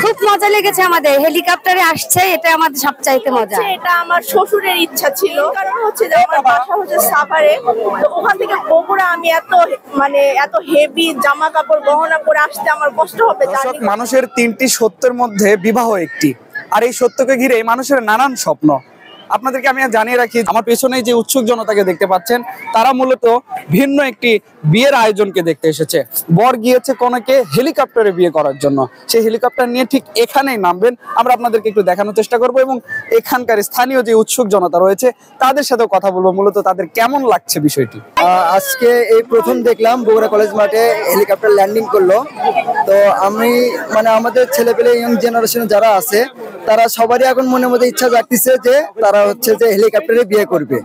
খুব মজা লেগেছে আমাদের, হেলিকপ্টারে আসছে, এটা আমাদের সবচাইতে মজা। এটা আমার শ্বশুরের ইচ্ছা ছিল, কারণ হচ্ছে যে আমার বাসা হচ্ছে সাভারে, তো ওখান থেকে বগুড়া আমি এত হেভি জামা কাপড় গহনা পরে আসতে আমার কষ্ট হবে। মানুষের 3টি সত্যের মধ্যে বিবাহ একটি, আর এই সত্যকে ঘিরে মানুষের নানান স্বপ্ন। আপনাদেরকে আমি জানিয়ে রাখি, আমার পেছনে যে উৎসুক জনতাকে দেখতে পাচ্ছেন, তারা মূলত ভিন্ন একটি বিয়ের আয়োজনকে দেখতে এসেছে। বর গিয়েছে কনেকে হেলিকপ্টারে বিয়ে করার জন্য, সেই হেলিকপ্টার নিয়ে ঠিক এখানেই নামবেন। আমরা আপনাদেরকে একটু দেখানোর চেষ্টা করব এবং এখানকার স্থানীয় যে উৎসুক জনতা রয়েছে তাদের সাথেও কথা বলবো, মূলত তাদের কেমন লাগছে বিষয়টি। আজকে এই প্রথম দেখলাম বগুড়া কলেজ মাঠে হেলিকপ্টার ল্যান্ডিং করলো। তো আমি আমাদের ছেলেপেলে ইয়ং জেনারেশন যারা আছে তারা সবারই এখন মনের মধ্যে ইচ্ছা জাগতেছে যে তারা হচ্ছে যে হেলিকপ্টারে বিয়ে করবে।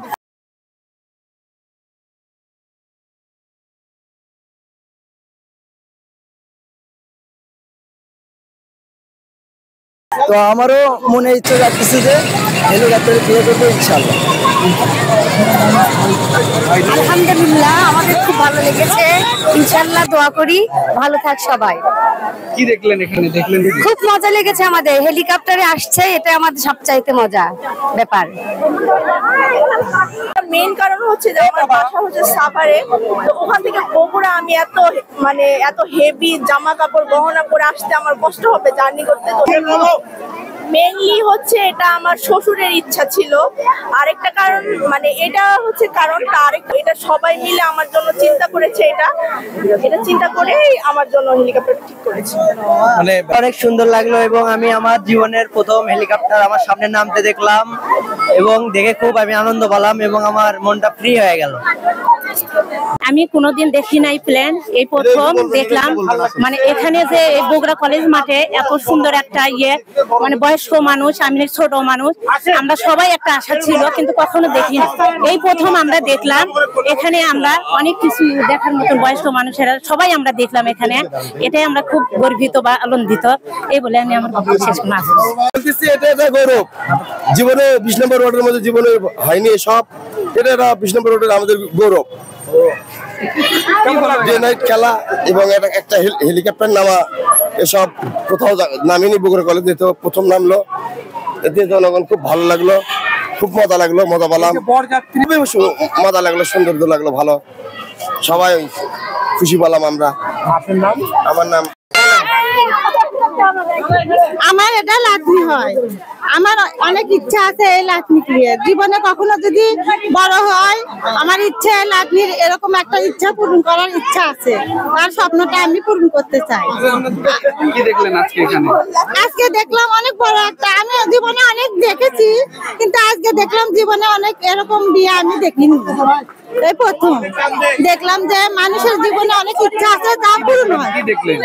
তো আমারও মনে ইচ্ছা জাগতেছে যে হেলিকপ্টারে বিয়ে করবো ইনশাআল্লাহ। আলহামদুলিল্লাহ, আমাদের খুব ভালো লেগেছে, ইনশাআল্লাহ দোয়া করি ভালো থাক সবাই। কি দেখলেন এখানে? খুব মজা লেগেছে আমাদের, হেলিকপ্টারে আসছে, এটা আমাদের সবচাইতে মজা ব্যাপার। মেইন কারণ হচ্ছে যে আমার বাসা হচ্ছে সাভারে, তো ওখান থেকে বগুড়া আমি এত হেভি জামা কাপড় গহনা পরে আসতে আমার কষ্ট হবে জার্নি করতে। মেইনলি হচ্ছে এটা আমার শ্বশুরের ইচ্ছা ছিল, আরেকটা কারণ এটা হচ্ছে কারণটা এটা সবাই মিলে আমার জন্য চিন্তা করেছে, এটা চিন্তা করেই আমার জন্য হেলিকপ্টার ঠিক করেছে। অনেক সুন্দর লাগলো এবং আমি আমার জীবনের প্রথম হেলিকপ্টার আমার সামনে নামতে দেখলাম এবং দেখে খুব আমি আনন্দ পেলাম এবং আমার মনটা ফ্রি হয়ে গেল। আমি কোনোদিন দেখি নাই প্লেন, এই প্রথম দেখলাম। এখানে যে বগুড়া কলেজ মাঠে এত সুন্দর একটা বয়স্ক মানুষ, আমি ছোট মানুষ, আমরা সবাই একটা আশা ছিল, কিন্তু কখনো দেখিনি। এই প্রথম আমরা দেখলাম এখানে, আমরা অনেক কিছু দেখার মতন বয়স্ক মানুষেরা সবাই আমরা দেখলাম এখানে, এটাই আমরা খুব গর্বিত বা আনন্দিত। এই বলে আমি আমার কথা শেষ করছি। এটা গৌরব, জীবনে 20 নম্বর ওয়ার্ডের মধ্যে জীবনে হয়নি সব, এটা 20 নম্বর ওয়ার্ডের আমাদের গৌরব। ডে নাইট খেলা এবং একটা হেলিকপ্টার নামা, এসব কোথাও নামিনি, বগুড়া কলেজে তো প্রথম নামলো, এতে জনগণ খুব ভালো লাগলো, খুব মজা লাগলো, মজা পেলাম, মজা লাগলো, সৌন্দর্য লাগলো, ভালো, সবাই খুশি পেলাম আমরা। আমার নাম আমার এটা লাতনি হয়, আমার অনেক ইচ্ছা আছে এই লাতনি নিয়ে, জীবনে কখনো যদি বড় হয় আমার ইচ্ছা লাতনির এরকম একটা ইচ্ছা পূরণ করার ইচ্ছা আছে, তার স্বপ্নটা আমি পূরণ করতে চাই। কি দেখলেন আজকে এখানে? আজকে দেখলাম অনেক বড় একটা, আমি জীবনে অনেক দেখেছি কিন্তু আজকে দেখলাম জীবনে অনেক এরকম বিয়ে আমি দেখিনি, এই প্রথম দেখলাম যে মানুষের জীবনে অনেক ইচ্ছা আছে তা পূরণ হয়। কি দেখলেন?